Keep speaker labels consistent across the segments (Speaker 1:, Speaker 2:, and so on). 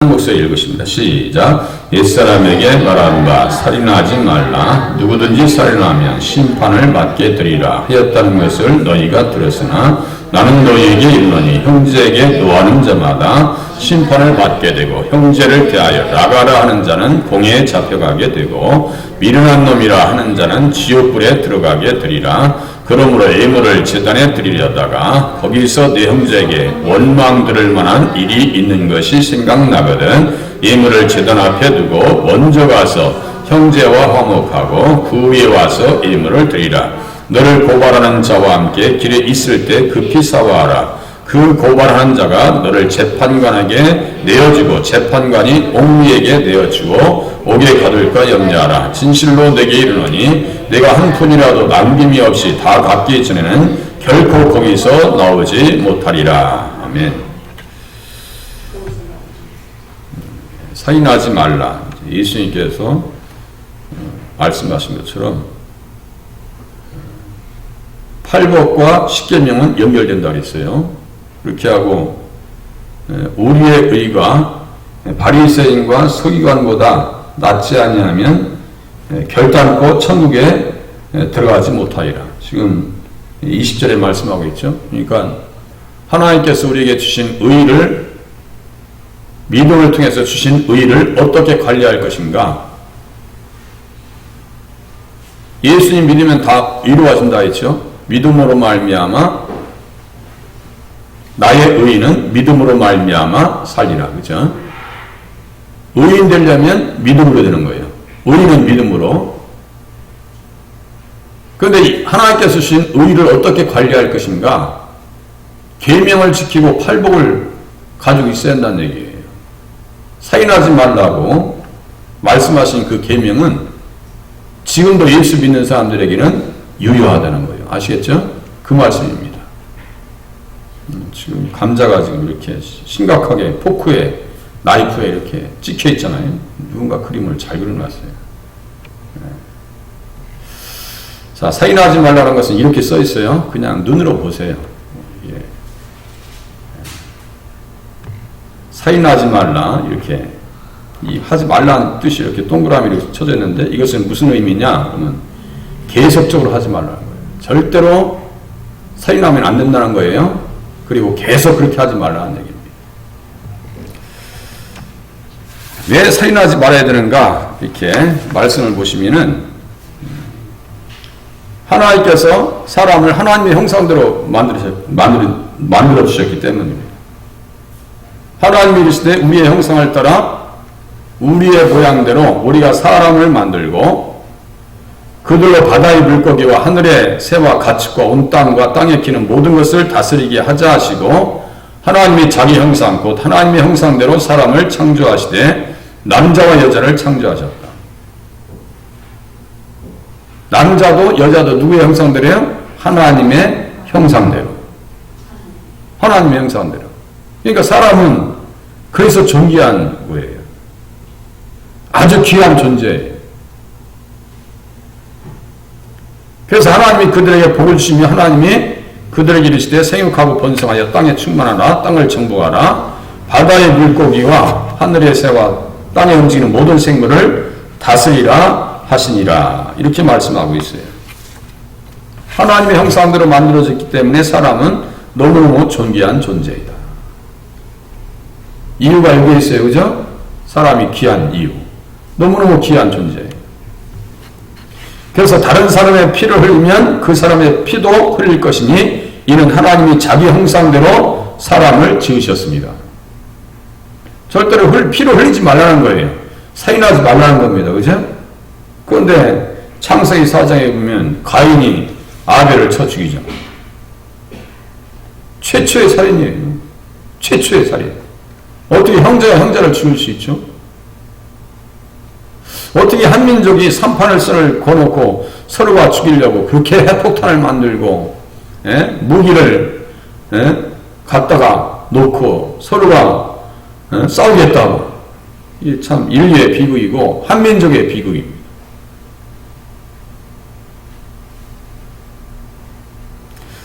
Speaker 1: 목소리 읽으십니다. 시작. 옛사람에게 말한 바 살인하지 말라. 누구든지 살인하면 심판을 받게 되리라 하였다는 것을 너희가 들었으나 나는 너희에게 이르노니 형제에게 노하는 자마다 심판을 받게 되고 형제를 대하여 나가라 하는 자는 공회에 잡혀가게 되고 미련한 놈이라 하는 자는 지옥불에 들어가게 되리라. 그러므로 예물을 제단에 드리려다가 거기서 내 형제에게 원망 들을 만한 일이 있는 것이 생각나거든 예물을 제단 앞에 두고 먼저 가서 형제와 화목하고 그 위에 와서 예물을 드리라. 너를 고발하는 자와 함께 길에 있을 때 급히 사과하라. 그 고발하는 자가 너를 재판관에게 내어주고 재판관이 옥리에게 내어주고 옥에 가둘까 염려하라. 진실로 내게 이르노니 내가 한 푼이라도 남김이 없이 다 갚기 전에는 결코 거기서 나오지 못하리라. 아멘. 살인하지 말라. 예수님께서 말씀하신 것처럼 팔복과 십계명은 연결된다고 했어요. 그렇게 하고 우리의 의가 바리새인과 서기관보다 낫지 아니하면 결단코 천국에 들어가지 못하리라. 지금 20절에 말씀하고 있죠. 그러니까 하나님께서 우리에게 주신 의를 믿음을 통해서 주신 의를 어떻게 관리할 것인가. 예수님 믿으면 다 이루어진다 했죠. 믿음으로 말미암아 나의 의인은 믿음으로 말미암아 살리라. 그죠? 의인 되려면 믿음으로 되는 거예요. 의인은 믿음으로. 그런데 하나님께서 주신 의를 어떻게 관리할 것인가? 계명을 지키고 팔복을 가지고 있어야 한다는 얘기예요. 살인하지 말라고 말씀하신 그 계명은 지금도 예수 믿는 사람들에게는 유효하다는 거예요. 아시겠죠? 그 말씀입니다. 지금 감자가 지금 이렇게 심각하게 포크에 나이프에 이렇게 찍혀 있잖아요. 누군가 그림을 잘 그려놨어요. 자, 살인하지 말라는 것은 이렇게 써 있어요. 그냥 눈으로 보세요. 예. 살인하지 말라 이렇게 하지 말라는 뜻이 이렇게 동그라미 이렇게 쳐져 있는데 이것은 무슨 의미냐? 그러면 계속적으로 하지 말라는 거예요. 절대로 살인하면 안 된다는 거예요. 그리고 계속 그렇게 하지 말라는 얘기입니다. 왜 살인하지 말아야 되는가? 이렇게 말씀을 보시면은 하나님께서 사람을 하나님의 형상대로 만들어 주셨기 때문입니다. 하나님이 이르시되 우리의 형상을 따라 우리의 모양대로 우리가 사람을 만들고 그들로 바다의 물고기와 하늘의 새와 가축과 온 땅과 땅에 기는 모든 것을 다스리게 하자 하시고 하나님이 자기 형상 곧 하나님의 형상대로 사람을 창조하시되 남자와 여자를 창조하셨다. 남자도 여자도 누구의 형상대로요? 하나님의 형상대로. 하나님의 형상대로. 그러니까 사람은 그래서 존귀한 거예요. 아주 귀한 존재예요. 그래서 하나님이 그들에게 복을 주시며 하나님이 그들에게 이르시되 생육하고 번성하여 땅에 충만하라. 땅을 정복하라. 바다의 물고기와 하늘의 새와 땅에 움직이는 모든 생물을 다스리라 하시니라. 이렇게 말씀하고 있어요. 하나님의 형상대로 만들어졌기 때문에 사람은 너무너무 존귀한 존재이다. 이유가 여기에 있어요. 그죠? 사람이 귀한 이유. 너무너무 귀한 존재예요. 그래서 다른 사람의 피를 흘리면 그 사람의 피도 흘릴 것이니 이는 하나님이 자기 형상대로 사람을 지으셨습니다. 절대로 피를 흘리지 말라는 거예요. 살인하지 말라는 겁니다. 그죠? 그런데 창세기 4장에 보면 가인이 아벨을 쳐 죽이죠. 최초의 살인이에요. 최초의 살인. 어떻게 형제가 형제를 죽일 수 있죠? 어떻게 한 민족이 3판을 선을 거놓고 서로가 죽이려고 그렇게 핵폭탄을 만들고 무기를 갖다가 놓고 서로가 싸우겠다고. 이게 참 인류의 비극이고 한 민족의 비극입니다.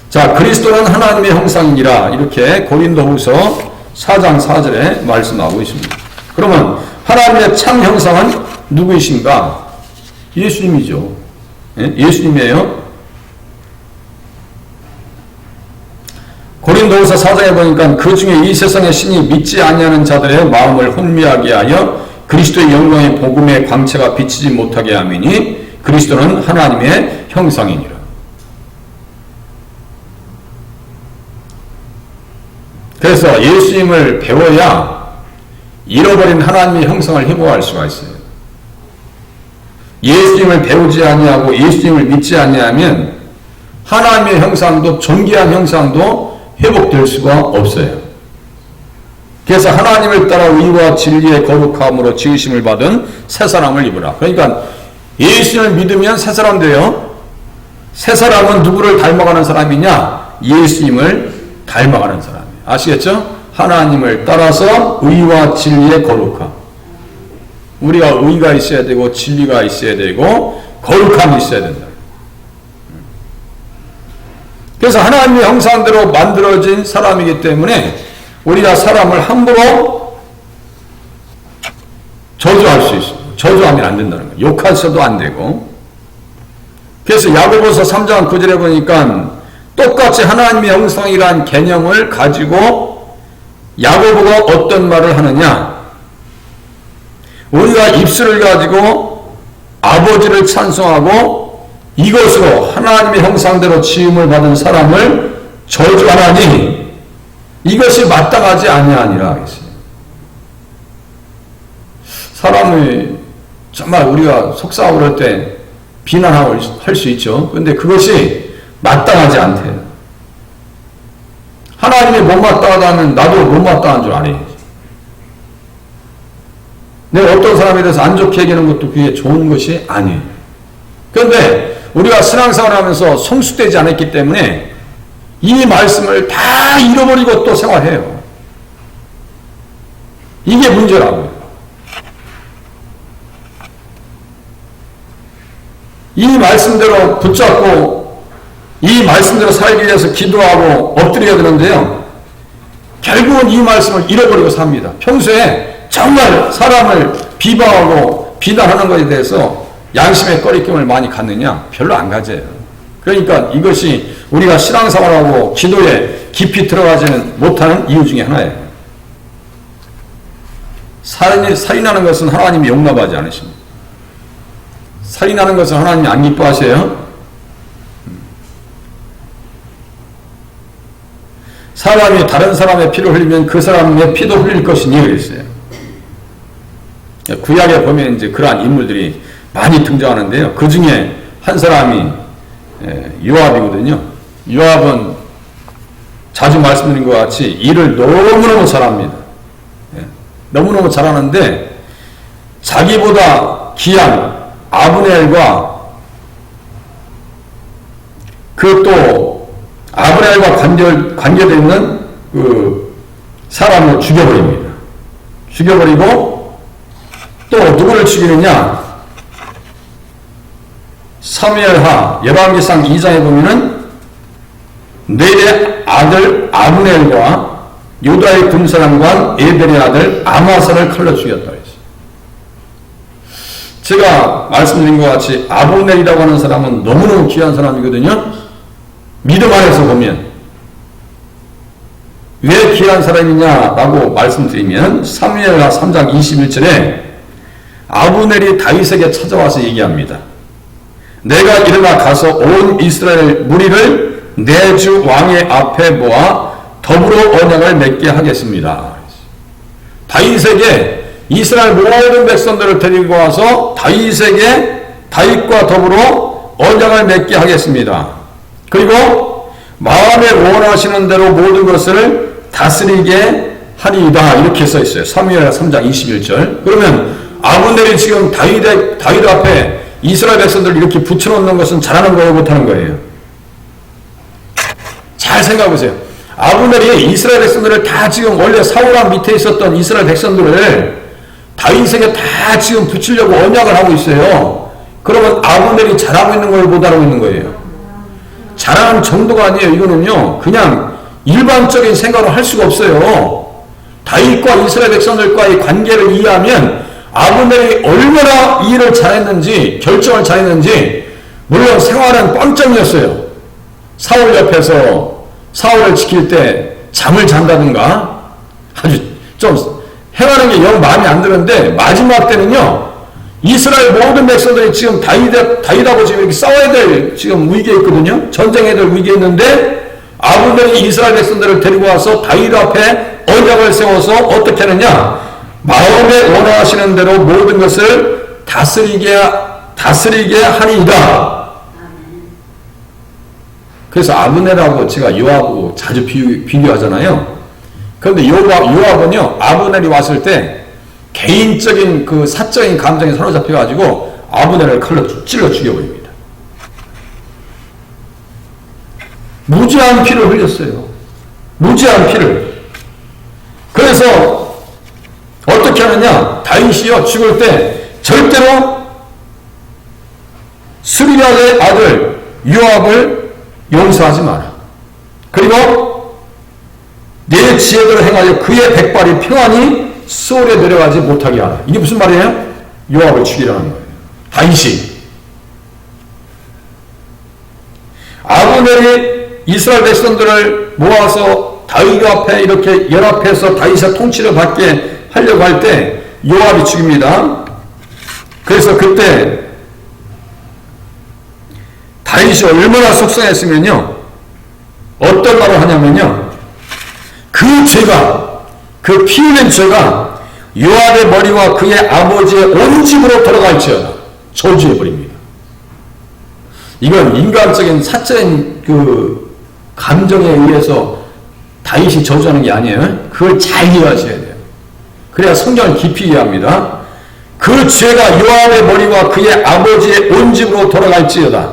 Speaker 1: 자, 그리스도는 하나님의 형상이라 이렇게 고린도후서 4장 4절에 말씀하고 있습니다. 그러면 하나님의 참 형상은 누구이신가? 예수님이죠. 예? 예수님이에요. 고린도후서 4장에 보니까 그 중에 이 세상의 신이 믿지 아니하는 자들의 마음을 혼미하게 하여 그리스도의 영광의 복음의 광채가 비치지 못하게 하미니 그리스도는 하나님의 형상이니라. 그래서 예수님을 배워야 잃어버린 하나님의 형상을 회복할 수가 있어요. 예수님을 배우지 아니하고 예수님을 믿지 아니하면 하나님의 형상도 존귀한 형상도 회복될 수가 없어요. 그래서 하나님을 따라 의와 진리의 거룩함으로 지으심을 받은 새 사람을 입으라. 그러니까 예수님을 믿으면 새 사람 돼요. 새 사람은 누구를 닮아가는 사람이냐? 예수님을 닮아가는 사람이에요. 아시겠죠? 하나님을 따라서 의와 진리의 거룩함. 우리가 의가 있어야 되고 진리가 있어야 되고 거룩함이 있어야 된다. 그래서 하나님의 형상대로 만들어진 사람이기 때문에 우리가 사람을 함부로 저주할 수 있어요. 저주하면 안 된다는 거예요. 욕해서도 안 되고. 그래서 야고보서 3장 9절에 보니까 똑같이 하나님의 형상이라는 개념을 가지고 야고보가 어떤 말을 하느냐. 우리가 입술을 가지고 아버지를 찬송하고 이것으로 하나님의 형상대로 지음을 받은 사람을 저주하나니 이것이 마땅하지 아니하니라 하겠어요. 사람을 정말 우리가 속상하고 그럴 때 비난하고 할 수 있죠. 그런데 그것이 마땅하지 않대요. 하나님이 못마땅하다면 나도 못마땅한 줄 알아야지. 내가 어떤 사람에 대해서 안 좋게 얘기하는 것도 그게 좋은 것이 아니에요. 그런데 우리가 신앙생활을 하면서 성숙되지 않았기 때문에 이 말씀을 다 잃어버리고 또 생활해요. 이게 문제라고요. 이 말씀대로 붙잡고 이 말씀대로 살기 위해서 기도하고 엎드려야 되는데요. 결국은 이 말씀을 잃어버리고 삽니다. 평소에 정말 사람을 비방하고 비난하는 것에 대해서 양심의 꺼리낌을 많이 갖느냐? 별로 안 가져요. 그러니까 이것이 우리가 신앙생활하고 기도에 깊이 들어가지는 못하는 이유 중에 하나예요. 살인하는 것은 하나님이 용납하지 않으십니다. 살인하는 것은 하나님이 안 기뻐하세요. 사람이 다른 사람의 피를 흘리면 그 사람의 피도 흘릴 것이니 그랬어요. 구약에 보면 이제 그러한 인물들이 많이 등장하는데요. 그 중에 한 사람이 요압이거든요. 요압은 자주 말씀드린 것 같이 일을 너무너무 잘합니다. 너무너무 잘하는데 자기보다 귀한 아브넬과 그 또 아브넬과 관계되어 있는 그 사람을 죽여버립니다. 죽여버리고 또 누구를 죽이느냐? 사무엘하 열왕기상 2장에 보면은 넬의 아들 아브넬과 유다의 군사령관 에벨의 아들 아마사를 칼로 죽였다 했어요. 제가 말씀드린 것 같이 아브넬이라고 하는 사람은 너무너무 귀한 사람이거든요. 믿음 안에서 보면 왜 귀한 사람이냐라고 말씀드리면 사무엘하 3장 21절에 아브넬이 다윗에게 찾아와서 얘기합니다. 내가 일어나 가서 온 이스라엘 무리를 내 주 왕의 앞에 모아 더불어 언약을 맺게 하겠습니다. 다윗에게 이스라엘 모든 백성들을 데리고 와서 다윗과 더불어 언약을 맺게 하겠습니다. 그리고 마음에 원하시는 대로 모든 것을 다스리게 하리이다. 이렇게 써 있어요. 사무엘 3장 21절. 그러면 아브넬이 지금 다윗 앞에 이스라엘 백성들을 이렇게 붙여놓는 것은 잘하는 거예요, 못하는 거예요? 잘 생각해보세요. 아브넬이 이스라엘 백성들을 다 지금 원래 사울왕 밑에 있었던 이스라엘 백성들을 다윗에게 다 지금 붙이려고 언약을 하고 있어요. 그러면 아브넬이 잘하고 있는 거예요, 못하고 있는 거예요? 잘하는 정도가 아니에요. 이거는요, 그냥 일반적인 생각을 할 수가 없어요.
Speaker 2: 다윗과 이스라엘 백성들과의 관계를 이해하면 아브넬이 얼마나 일을 잘했는지, 결정을 잘했는지, 물론 생활은 뻥점이었어요. 사울 옆에서 사울을 지킬 때 잠을 잔다든가 아주 좀 행하는 게 영 마음에 안 드는데, 마지막 때는요, 이스라엘 모든 백성들이 지금 다윗하고 지금 이렇게 싸워야 될 지금 위기에 있거든요. 전쟁해야 될 위기에 있는데, 아브넬이 이스라엘 백성들을 데리고 와서 다윗 앞에 언약을 세워서 어떻게 하느냐, 마음에 원하시는 대로 모든 것을 다스리게 하니이다. 그래서 아브넬하고 제가 요압하고 자주 비교하잖아요. 그런데 요압은요, 아브넬이 왔을 때 개인적인 그 사적인 감정에 사로잡혀가지고 아브넬을 칼로 찔러 죽여버립니다. 무지한 피를 흘렸어요. 무지한 피를. 그래서 어떻게 하느냐, 다윗이요 죽을 때 절대로 스루야의 아들 요압을 용서하지 마라. 그리고 내 지혜대로 행하여 그의 백발이 평안히 수월에 내려가지 못하게 하라. 이게 무슨 말이에요? 요압을 죽이라는 거예요. 다윗이. 아브넬이 이스라엘 백성들을 모아서 다윗 앞에 이렇게 연합해서 다윗의 통치를 받게 하려고 할 때 요압이 죽입니다. 그래서 그때 다윗이 얼마나 속상했으면요, 어떤 말을 하냐면요, 그 죄가, 그 피 흘린 죄가 요압의 머리와 그의 아버지의 온 집으로 돌아갈지어다. 저주해버립니다. 이건 인간적인 사적인 그 감정에 의해서 다윗이 저주하는 게 아니에요. 그걸 잘 이해하셔야 돼요. 그래야 성경을 깊이 이해합니다. 그 죄가 요압의 머리와 그의 아버지의 온 집으로 돌아갈지어다.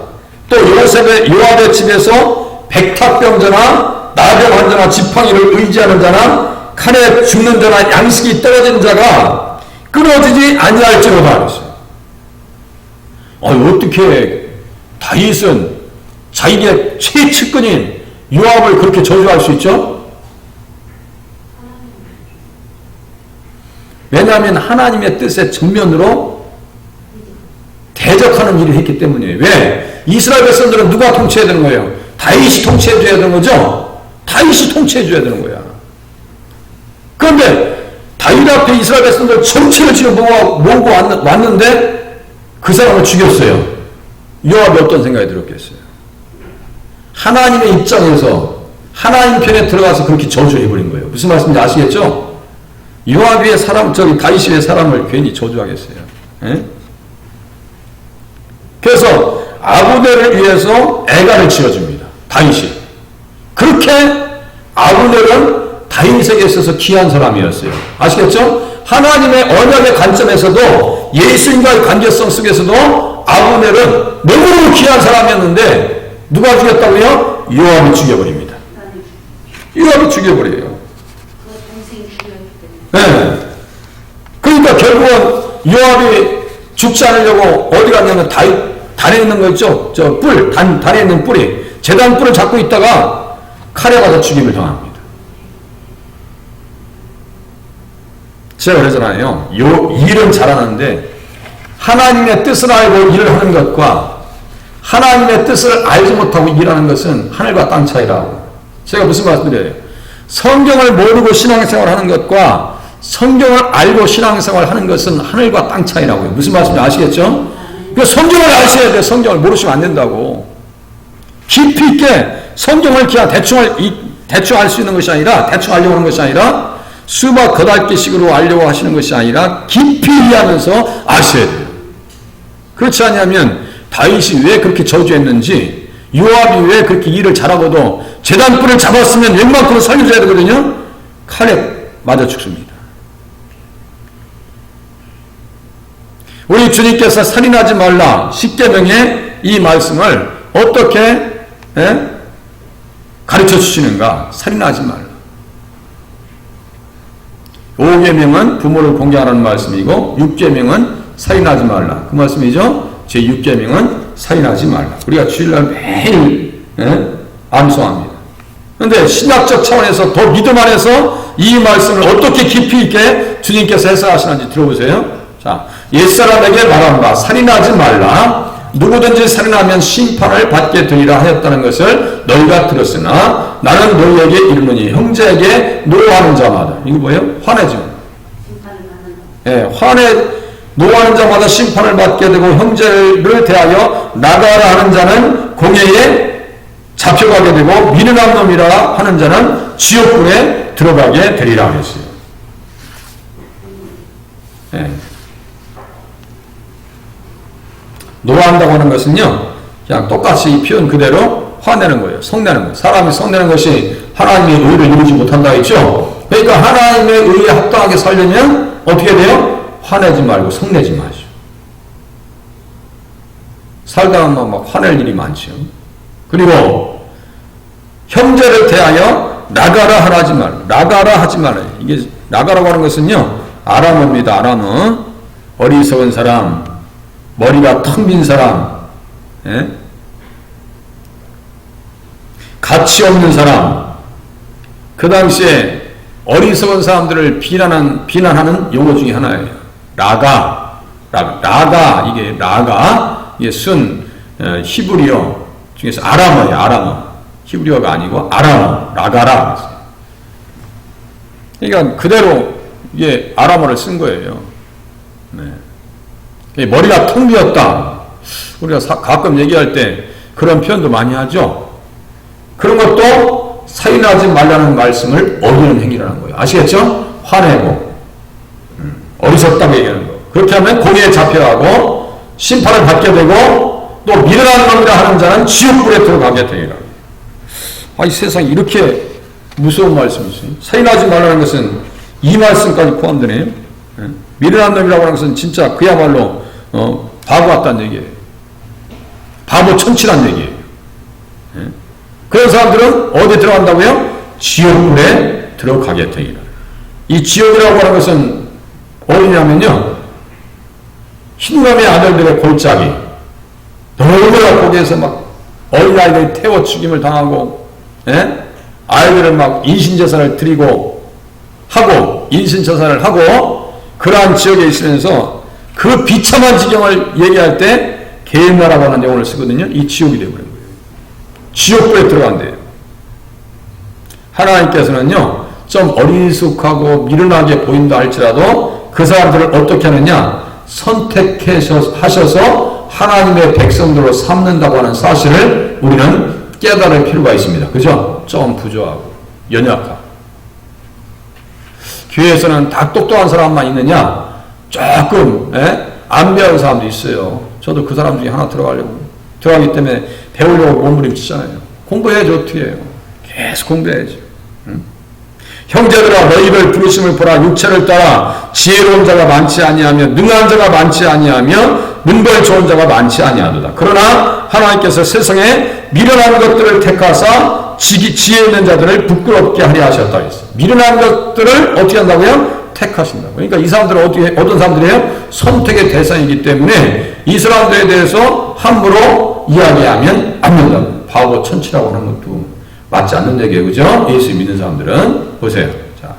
Speaker 2: 또 요압의 집에서 백탁병자나 나병 환자나 지팡이를 의지하는 자나 칼에 죽는 자나 양식이 떨어진 자가 끊어지지 아니할지로다 그랬어요. 어떻게 다윗은 자기의 최측근인 요압을 그렇게 저주할 수 있죠? 왜냐하면 하나님의 뜻에 정면으로 대적하는 일을 했기 때문이에요. 왜? 이스라엘 백성들은 누가 통치해야 되는 거예요? 다윗이 통치해줘야 되는 거죠? 다윗이 통치해줘야 되는 거야. 그런데 다윗 앞에 이스라엘 백성들 전체를 지금 모으고 왔는데 그 사람을 죽였어요. 요압이 어떤 생각이 들었겠어요? 하나님의 입장에서 하나님 편에 들어가서 그렇게 저주해버린 거예요. 무슨 말씀인지 아시겠죠? 요압의 사람, 다윗의 사람을 괜히 저주하겠어요. 에? 그래서 아브넬을 위해서 애가를 지어줍니다. 다윗이. 그렇게 아브넬은 다윗에게 있어서 귀한 사람이었어요. 아시겠죠? 하나님의 언약의 관점에서도 예수님과의 관계성 속에서도 아브넬은 너무너무 귀한 사람이었는데 누가 죽였다고요? 요압이 죽여버립니다. 요압이 죽여버려요. 네. 그러니까 결국은 요압이 죽지 않으려고 어디 갔냐면 단에 있는 거 있죠? 저 뿔, 단에 있는 뿔이 제단 뿔을 잡고 있다가 칼에 맞아 죽임을 당합니다. 제가 그러잖아요. 일은 잘하는데 하나님의 뜻을 알고 일을 하는 것과 하나님의 뜻을 알지 못하고 일하는 것은 하늘과 땅 차이라고. 제가 무슨 말씀드려요? 성경을 모르고 신앙생활 하는 것과 성경을 알고 신앙생활 하는 것은 하늘과 땅 차이라고요. 무슨 말씀인지 아시겠죠? 그러니까 성경을 아셔야 돼요. 성경을 모르시면 안 된다고. 깊이 있게 성경을 그냥 대충 알 수 있는 것이 아니라, 대충 알려고 하는 것이 아니라, 수박 겉핥기식으로 알려고 하시는 것이 아니라 깊이 이해하면서 아셔야 돼요. 그렇지 않으면 다윗이 왜 그렇게 저주했는지, 요압이 왜 그렇게 일을 잘하고도 제단불을 잡았으면 웬만큼은 살려줘야 되거든요. 칼에 맞아 죽습니다. 우리 주님께서 살인하지 말라 10계명의 이 말씀을 어떻게 가르쳐 주시는가? 살인하지 말라. 5계명은 부모를 공경하라는 말씀이고 6계명은 살인하지 말라. 그 말씀이죠. 제6계명은 살인하지 말라. 우리가 주일날 매일 암송합니다. 그런데 신학적 차원에서 더 믿음 안에서 이 말씀을 어떻게 깊이 있게 주님께서 해석하시는지 들어보세요. 자, 옛사람에게 말한 바 살인하지 말라. 누구든지 살인하면 심판을 받게 되리라 하였다는 것을 너희가 들었으나 나는 너희에게 이르노니 형제에게 노하는 자마다, 이거 뭐예요? 화내죠. 예, 노하는 자마다 심판을 받게 되고 형제를 대하여 나가라 하는 자는 공회에 잡혀가게 되고 미련한 놈이라 하는 자는 지옥불에 들어가게 되리라 했어요. 예. 노한다고 하는 것은요, 그냥 똑같이 이 표현 그대로 화내는 거예요. 성내는 거예요. 사람이 성내는 것이 하나님의 의를 이루지 못한다 했죠. 그러니까 하나님의 의에 합당하게 살려면 어떻게 돼요? 화내지 말고 성내지 마시오. 살다 보면 막 화낼 일이 많죠. 그리고 형제를 대하여 나가라 하지 말라. 나가라 하지 말라. 이게 나가라고 하는 것은요, 아람어입니다. 아람어. 어리석은 사람, 머리가 텅 빈 사람, 예? 가치 없는 사람. 그 당시에 어리석은 사람들을 비난하는 용어 중에 하나예요. 라가, 이게 순 히브리어 중에서 아람어예요. 아람어. 히브리어가 아니고 아람어, 라가라. 그러니까 그대로 이게 아람어를 쓴 거예요. 네. 머리가 텅 비었다. 우리가 가끔 얘기할 때 그런 표현도 많이 하죠. 그런 것도 살인하지 말라는 말씀을 어기는 행위라는 거예요. 아시겠죠? 화내고 어리석다고 얘기하는 거. 그렇게 하면 공회에 잡혀가고 심판을 받게 되고 또 미련한 놈이라 하는 자는 지옥불에 들어가게 되리라. 이 세상에 이렇게 무서운 말씀이지. 살인하지 말라는 것은 이 말씀까지 포함되네요. 미련한 놈이라고 하는 것은 진짜 그야말로 바보 같다는 얘기예요. 바보 천치란 얘기예요. 그런 사람들은 어디 들어간다고요? 지옥불에 들어가게 되리라. 이 지옥이라고 하는 것은 어디냐면요, 흰감의 아들들의 골짜기, 너무나 거기에서 막 어린아이들이 태워 죽임을 당하고, 아이들을 막 인신제사를 드리고 하고, 인신제사를 하고, 그러한 지역에 있으면서 그 비참한 지경을 얘기할 때 개인나라고 하는 용어를 쓰거든요. 이 지옥이 되어버린 거예요. 지옥불에 들어간대요. 하나님께서는요, 좀 어리숙하고 미련하게 보인다 할지라도 그 사람들을 어떻게 하느냐, 선택하셔서 하나님의 백성들로 삼는다고 하는 사실을 우리는 깨달을 필요가 있습니다. 그죠? 좀 부조하고 연약하고. 교회에서는 다 똑똑한 사람만 있느냐? 조금 안 배운 사람도 있어요. 저도 그 사람 중에 하나 들어가기 때문에 배우려고 몸부림치잖아요. 공부해야지 어떻게 해요? 계속 공부해야지. 형제들아, 너희를 부르심을 보라. 육체를 따라 지혜로운 자가 많지 아니하며 능한 자가 많지 아니하며 문벌 좋은 자가 많지 아니하도다. 그러나 하나님께서 세상에 미련한 것들을 택하사 지혜 있는 자들을 부끄럽게 하려 하셨다 했어요. 미련한 것들을 어떻게 한다고요? 택하신다고. 그러니까 이 사람들은 어떤 사람들이에요? 선택의 대상이기 때문에 이 사람들에 대해서 함부로 이야기하면 안 된다고. 바보 천치라고 하는 것도 맞지 않는 얘기예요. 그죠? 예수 믿는 사람들은. 보세요. 자,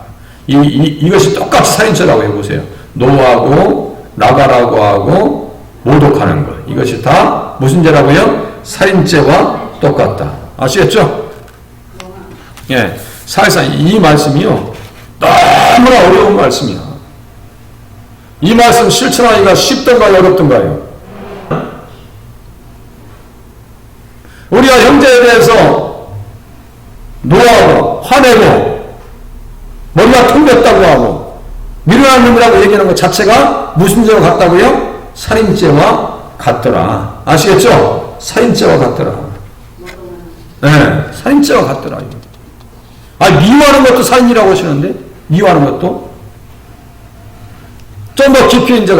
Speaker 2: 이것이 똑같이 살인죄라고 해보세요. 노하고, 나가라고 하고, 모독하는 것. 이것이 다 무슨 죄라고요? 살인죄와 똑같다. 아시겠죠? 예. 사실상 이 말씀이요, 너무나 어려운 말씀이야. 이 말씀 실천하기가 쉽던가요, 어렵던가요? 우리가 형제에 대해서 노하고 화내고 머리가 통겼다고 하고 미련한 놈이라고 얘기하는 것 자체가 무슨 죄와 같다고요? 살인죄와 같더라. 아시겠죠? 살인죄와 같더라. 네, 살인죄와 같더라. 미워하는 것도 살인이라고 하시는데, 미워하는 것도 좀 더 깊이 이제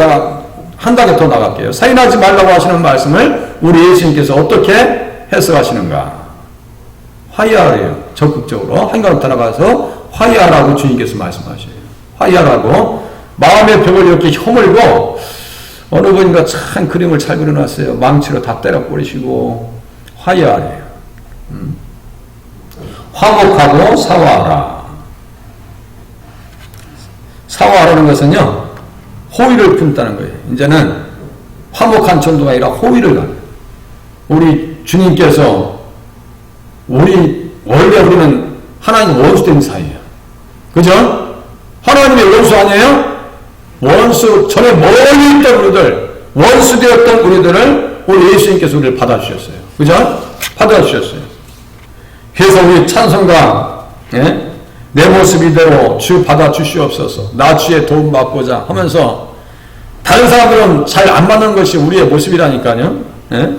Speaker 2: 한 단계 더 나갈게요. 살인하지 말라고 하시는 말씀을 우리 예수님께서 어떻게 해석하시는가? 화해하래요. 적극적으로 한 걸음 더 나가서 화해하라고 주님께서 말씀하셔요. 화해하라고. 마음의 벽을 이렇게 허물고, 어느 분인가 참 그림을 잘 그려놨어요. 망치로 다 때려 뿌리시고 화해하래요. 화목하고 사화하라. 사화하라는 것은요, 호의를 품다는 거예요. 이제는 화목한 정도가 아니라 호의를 가는. 우리 주님께서 원래 우리는 하나님 원수된 사이예요. 그죠? 하나님의 원수 아니에요? 원수, 전에 멀리 있던 우리들, 원수 되었던 우리들을 우리 예수님께서 우리를 받아주셨어요. 그죠? 받아주셨어요. 그래서 우리 찬송가, 예? 내 모습 이대로 주 받아주시옵소서, 나 주의 도움 받고자 하면서 다른 사람들은 잘 안 받는 것이 우리의 모습이라니까요. 예?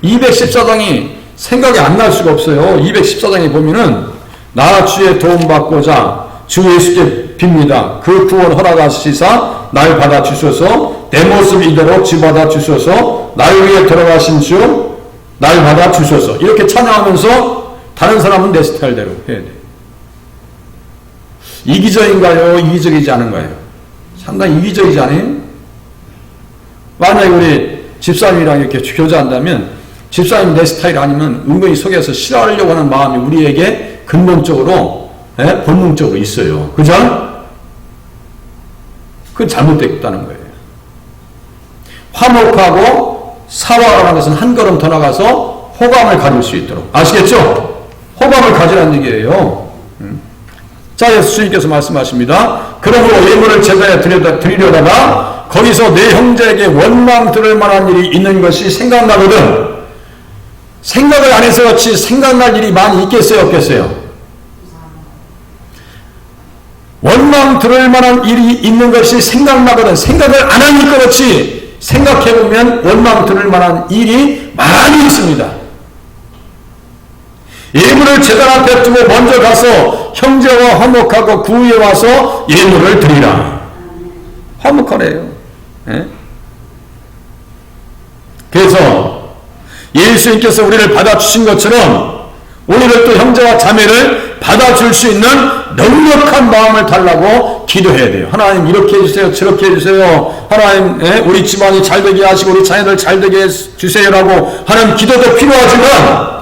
Speaker 2: 214장이 생각이 안 날 수가 없어요. 214장에 보면은 나 주의 도움 받고자 주 예수께 빕니다. 그 구원 허락하시사 날 받아주소서, 내 모습 이대로 주 받아주소서, 날 위해 들어가신 주 날 받아주소서. 이렇게 찬양하면서 다른 사람은 내 스타일대로 해야 돼요. 이기적인가요? 이기적이지 않은가요? 상당히 이기적이지 않아요? 만약에 우리 집사님이랑 이렇게 교제한다면 집사님 내 스타일 아니면 은근히 속에서 싫어하려고 하는 마음이 우리에게 근본적으로, 본능적으로 있어요. 그죠? 그건 잘못됐다는 거예요. 화목하고 사화라는 것은 한 걸음 더 나가서 호감을 가질 수 있도록. 아시겠죠? 호감을 가지라는 얘기예요. 자, 예수님께서 말씀하십니다. 그러므로 예물을 제자에 드리려다가 거기서 내 형제에게 원망 들을 만한 일이 있는 것이 생각나거든. 생각을 안 해서 그렇지 생각날 일이 많이 있겠어요, 없겠어요? 원망 들을 만한 일이 있는 것이 생각나거든. 생각을 안 하니까 그렇지 생각해보면 원망 들을 만한 일이 많이 있습니다. 예물을 제단 앞에 두고 먼저 가서 형제와 화목하고 구유에 와서 예물을 드리라. 화목하래요. 예? 그래서 예수님께서 우리를 받아주신 것처럼 우리를 또 형제와 자매를 받아줄 수 있는 넉넉한 마음을 달라고 기도해야 돼요. 하나님 이렇게 해주세요, 저렇게 해주세요. 하나님 우리 집안이 잘되게 하시고 우리 자녀들 잘되게 해주세요라고 하는 기도도 필요하지만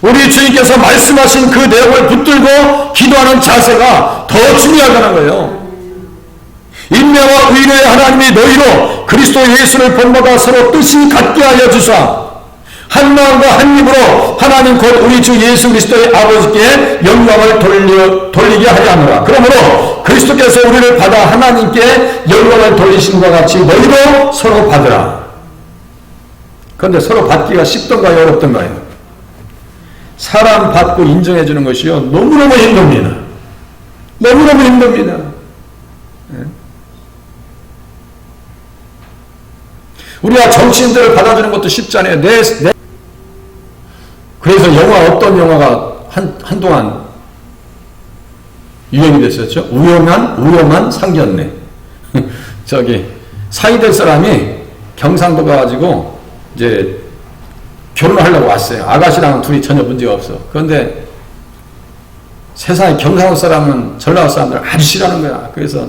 Speaker 2: 우리 주님께서 말씀하신 그 내용을 붙들고 기도하는 자세가 더 중요하다는 거예요. 인내와 의로의 하나님이 너희로 그리스도 예수를 본받아 서로 뜻이 같게 하여 주사 한 마음과 한 입으로 하나님 곧 우리 주 예수 그리스도의 아버지께 영광을 돌리게 하려 하노라. 그러므로 그리스도께서 우리를 받아 하나님께 영광을 돌리신 것 같이 너희도 서로 받으라. 그런데 서로 받기가 쉽던가요, 어렵던가요? 사람 받고 인정해 주는 것이요 너무너무 힘듭니다. 너무너무 힘듭니다. 우리가 정치인들을 받아주는 것도 쉽지 않아요. 그래서 어떤 영화가 한동안 유행이 됐었죠. 우영한 상견례. 사이될 사람이 경상도 가가지고 이제 결혼하려고 왔어요. 아가씨랑 둘이 전혀 문제가 없어. 그런데 세상에 경상도 사람은 전라도 사람들을 아주 싫어하는 거야. 그래서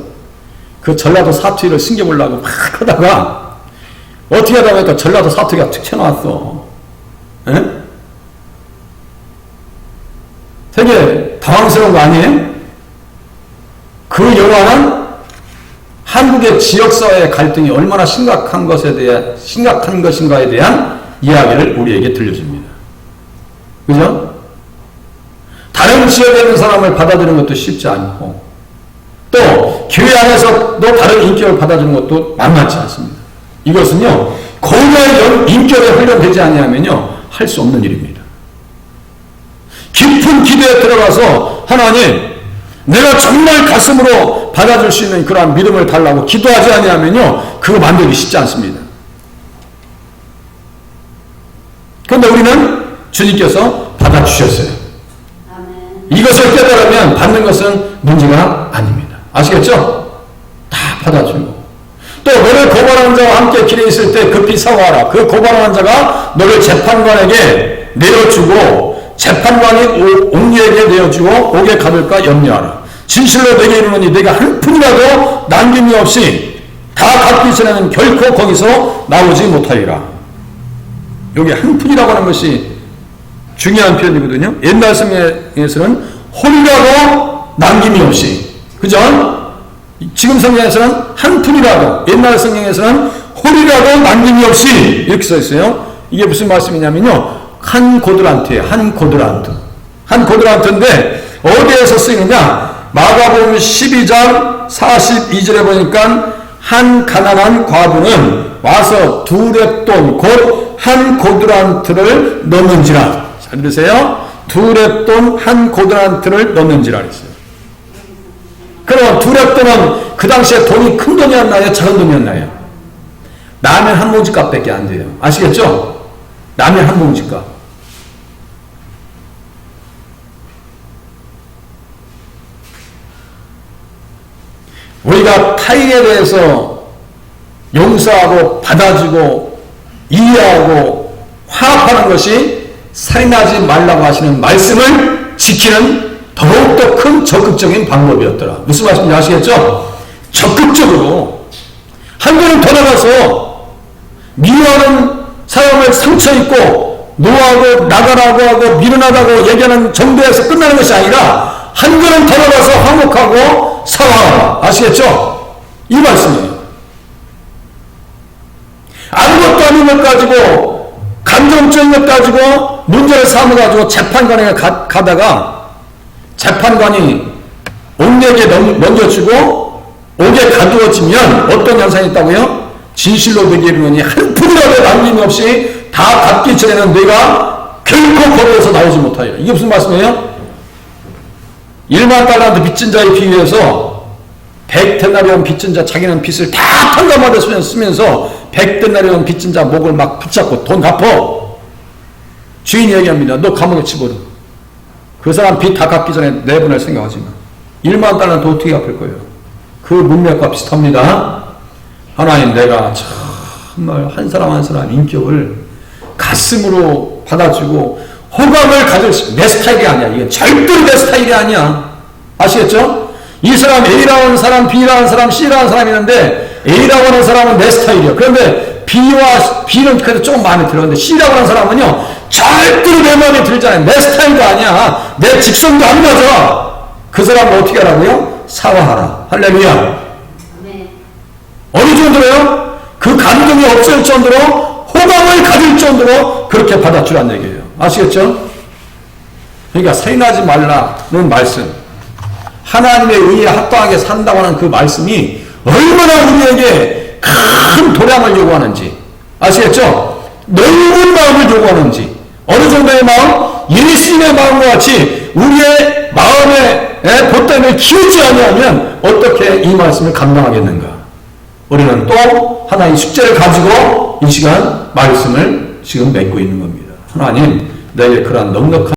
Speaker 2: 그 전라도 사투리를 숨겨보려고 막 하다가 어떻게 하다 보니까 전라도 사투리가 툭 튀어나왔어. 에? 되게 당황스러운 거 아니에요? 그 영화는 한국의 지역사회의 갈등이 얼마나 심각한 것인가에 대한 이야기를 우리에게 들려줍니다. 그죠? 다른 지역에 있는 사람을 받아들이는 것도 쉽지 않고 또 교회 안에서도 다른 인격을 받아주는 것도 만만치 않습니다. 이것은요 고려의 인격에 훈련되지 아니하면요 할 수 없는 일입니다. 깊은 기도에 들어가서 하나님 내가 정말 가슴으로 받아줄 수 있는 그러한 믿음을 달라고 기도하지 아니하면요 그거 만들기 쉽지 않습니다. 그런데 우리는 주님께서 받아주셨어요. 이것을 깨달으면 받는 것은 문제가 아닙니다. 아시겠죠? 다 받아주고 또 너를 고발하는 자와 함께 길에 있을 때 급히 사과하라. 그 고발하는 자가 너를 재판관에게 내어주고 재판관이 옥리에게 내어주고 옥에 가둘까 염려하라. 진실로 내게 이르노니 내가 한 푼이라도 남김이 없이 다 갚기 전에는 결코 거기서 나오지 못하리라. 여기 한 푼이라고 하는 것이 중요한 표현이거든요. 옛날 성경에서는 홀이라도 남김이 없이, 그죠? 지금 성경에서는 한 푼이라도, 옛날 성경에서는 홀이라도 남김이 없이 이렇게 써 있어요. 이게 무슨 말씀이냐면요, 한 고드란트예요. 한 고드란트. 한 고드란트인데 어디에서 쓰이느냐? 마가복음 12장 42절에 보니까 한 가난한 과부는 와서 두 렙돈 곧 한 고드란트를 넣는지라. 잘 들으세요. 두 렙돈 한 고드란트를 넣는지라 그랬어요. 그럼 두 렙돈은 그 당시에 돈이 큰 돈이었나요? 작은 돈이었나요? 라면 한 봉지 값밖에 안 돼요. 아시겠죠? 라면 한 봉지 값. 우리가 타인에 대해서 용서하고 받아주고 이해하고 화합하는 것이 살인하지 말라고 하시는 말씀을 지키는 더욱더 큰 적극적인 방법이었더라. 무슨 말씀인지 아시겠죠? 적극적으로 한 걸음 더 나가서 미워하는 사람을 상처 입고 노하고 나가라고 하고 미련하다고 얘기하는 정도에서 끝나는 것이 아니라 한 걸음 더 나가서 화목하고 사과하라. 아시겠죠? 이 말씀이에요. 아무것도 아닌 것 가지고 감정적인 것 가지고 문제를 삼아가지고 재판관에 가다가 재판관이 옥내게 넘겨주고 옥에 가두어지면 어떤 현상이 있다고요? 진실로 너에게 이르노니 한 푼이라도 남김없이 다 갚기 전에는 내가 결코 거기에서 나오지 못하리라. 이게 무슨 말씀이에요? 1만 달란트 빚진 자에 비유해서 100데나리온 빚진 자, 자기는 빚을 다 탕감하려 쓰면서 100데나리온 빚진 자 목을 막 붙잡고 돈 갚어. 주인이 얘기합니다. 너 감옥에 집어넣어. 그 사람 빚 다 갚기 전에 내보낼 생각하지 마. 1만 달란트 어떻게 갚을 거예요? 그 문맥과 비슷합니다. 하나님, 내가 정말 한 사람 한 사람 인격을 가슴으로 받아주고 호감을 가질 수, 내 스타일이 아니야. 이게 절대로 내 스타일이 아니야. 아시겠죠? 이 사람 A라는 사람, B라는 사람, C라는 사람이 있는데 A라고 하는 사람은 내 스타일이야. 그런데 B는 그래도 조금 마음에 들어. 근데 C라고 하는 사람은요, 절대로 내 마음에 들잖아요. 내 스타일도 아니야. 내 직성도 안 맞아. 그 사람은 어떻게 하라고요? 사과하라. 할렐루야. 어느 정도로요? 그 감동이 없을 정도로 호감을 가질 정도로 그렇게 받아주라는 얘기예요. 아시겠죠? 그러니까 살인하지 말라는 말씀, 하나님의 의에 합당하게 산다고 하는 그 말씀이 얼마나 우리에게 큰 도량을 요구하는지 아시겠죠? 넓은 마음을 요구하는지, 어느 정도의 마음? 예수님의 마음과 같이 우리의 마음의 보탬을 키우지 않으면 어떻게 이 말씀을 감당하겠는가? 우리는 또 하나의 숙제를 가지고 이 시간 말씀을 지금 맺고 있는 겁니다. 하나님, 내게 그러한 넉넉한